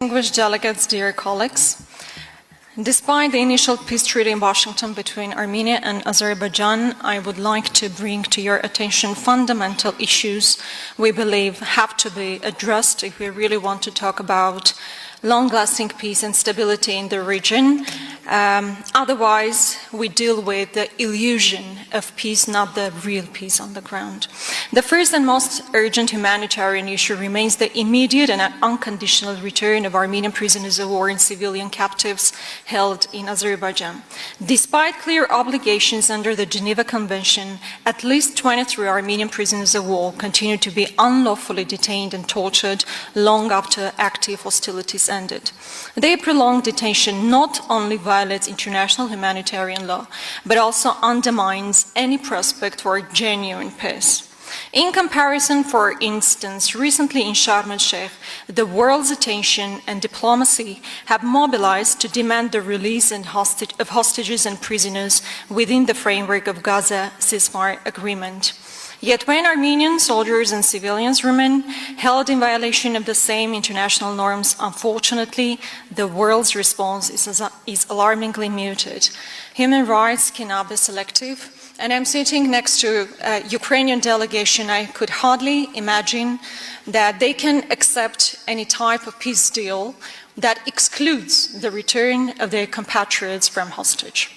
Distinguished delegates, dear colleagues, despite the initial peace treaty in Washington between Armenia and Azerbaijan, I would like to bring to your attention fundamental issues we believe have to be addressed if we really want to talk about long-lasting peace and stability in the region. Otherwise, we deal with the illusion of peace, not the real peace on the ground. The first and most urgent humanitarian issue remains the immediate and unconditional return of Armenian prisoners of war and civilian captives held in Azerbaijan. Despite clear obligations under the Geneva Convention, at least 23 Armenian prisoners of war continue to be unlawfully detained and tortured long after active hostilities ended. Their prolonged detention not only violates international humanitarian law, but also undermines any prospect for genuine peace. In comparison, for instance, recently in Sharm el-Sheikh, the world's attention and diplomacy have mobilized to demand the release of hostages and prisoners within the framework of Gaza ceasefire agreement. Yet when Armenian soldiers and civilians remain held in violation of the same international norms, unfortunately, the world's response is alarmingly muted. Human rights cannot be selective. And I'm sitting next to a Ukrainian delegation. I could hardly imagine that they can accept any type of peace deal that excludes the return of their compatriots from hostage.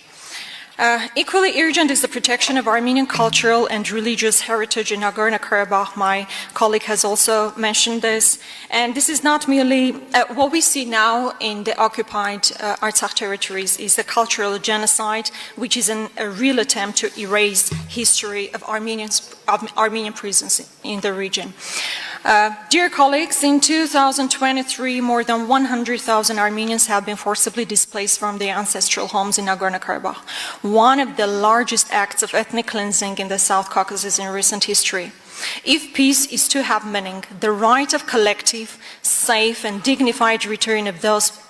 Equally urgent is the protection of Armenian cultural and religious heritage in Nagorno-Karabakh. My colleague has also mentioned this. And this is not merely what we see now in the occupied Artsakh territories is the cultural genocide, which is a real attempt to erase history of Armenian presence in the region. Dear colleagues, in 2023, more than 100,000 Armenians have been forcibly displaced from their ancestral homes in Nagorno-Karabakh, one of the largest acts of ethnic cleansing in the South Caucasus in recent history. If peace is to have meaning, the right of collective, safe and dignified return of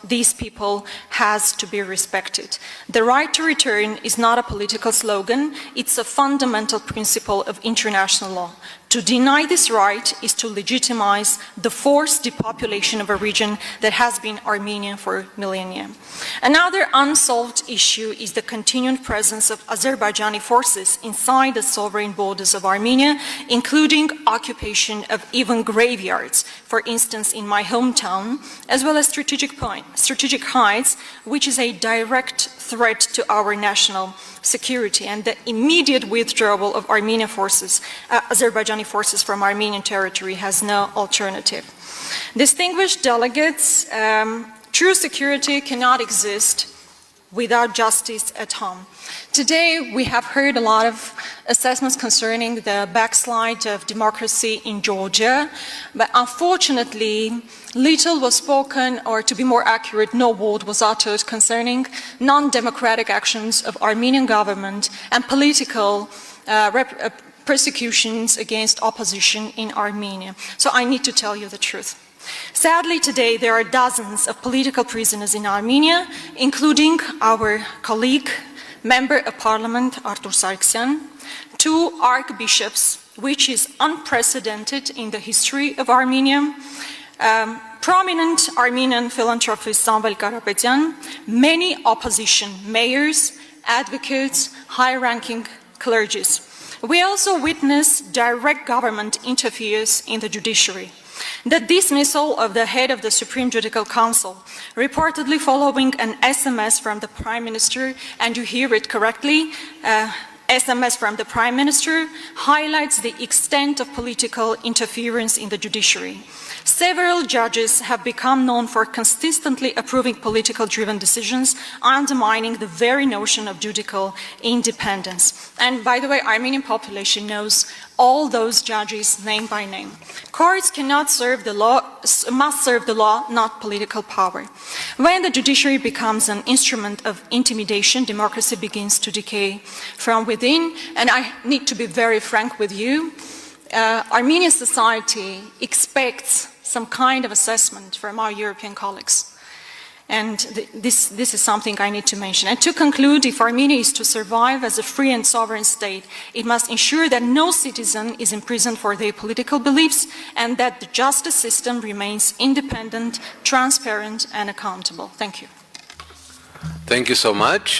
these people has to be respected. The right to return is not a political slogan, it's a fundamental principle of international law. To deny this right is to legitimize the forced depopulation of a region that has been Armenian for millennia. Another unsolved issue is the continued presence of Azerbaijani forces inside the sovereign borders of Armenia, including occupation of even graveyards, for instance in my hometown, as well as strategic heights, which is a direct threat to our national security, and the immediate withdrawal of Armenian forces, Azerbaijani forces from Armenian territory has no alternative. Distinguished delegates, true security cannot exist without justice at home. Today we have heard a lot of assessments concerning the backslide of democracy in Georgia, but unfortunately little was spoken, or to be more accurate, no word was uttered concerning non-democratic actions of Armenian government and political persecutions against opposition in Armenia. So I need to tell you the truth. Sadly, today there are dozens of political prisoners in Armenia, including our colleague, Member of Parliament Artur Sargsyan, 2 archbishops, which is unprecedented in the history of Armenia, prominent Armenian philanthropist Samvel Karapetyan, many opposition mayors, advocates, high-ranking clergies. We also witness direct government interference in the judiciary. The dismissal of the head of the Supreme Judicial Council, reportedly following an SMS from the Prime Minister, and you hear it correctly, SMS from the Prime Minister, highlights the extent of political interference in the judiciary. Several judges have become known for consistently approving political-driven decisions, undermining the very notion of judicial independence. And by the way, Armenian population knows all those judges name by name. Courts cannot serve the law, must serve the law, not political power. When the judiciary becomes an instrument of intimidation, democracy begins to decay from within. And I need to be very frank with you. Armenian society expects some kind of assessment from our European colleagues. And this is something I need to mention. And to conclude, if Armenia is to survive as a free and sovereign state, it must ensure that no citizen is imprisoned for their political beliefs and that the justice system remains independent, transparent, and accountable. Thank you. Thank you so much.